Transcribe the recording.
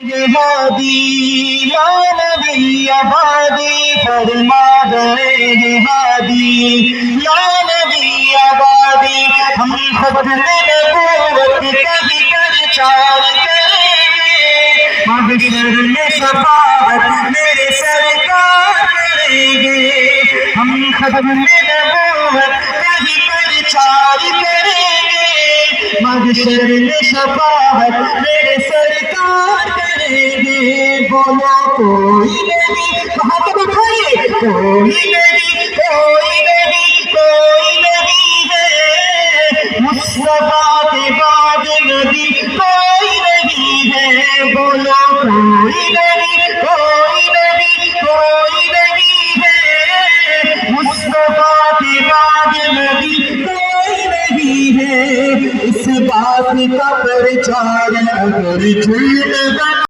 हादी या नबी आबादी फरमा दे हादी या नबी आबादी हम खत्म नबूवत कभी कर चार करेंगे महशर में शफाअत मेरे सरकार करेंगे हम खत्म नबूवत कभी कर चार करेंगे महशर में शफाअत मेरे सरकार करेंगे। बोलो कोई नहीं हाथ उठाइए कोई नहीं है मुस्तफा के बाद नबी कोई नहीं है। बोलो कोई नहीं है मुस्तफा के बाद नबी कोई नहीं है। इस बात का प्रचार अगर झूठ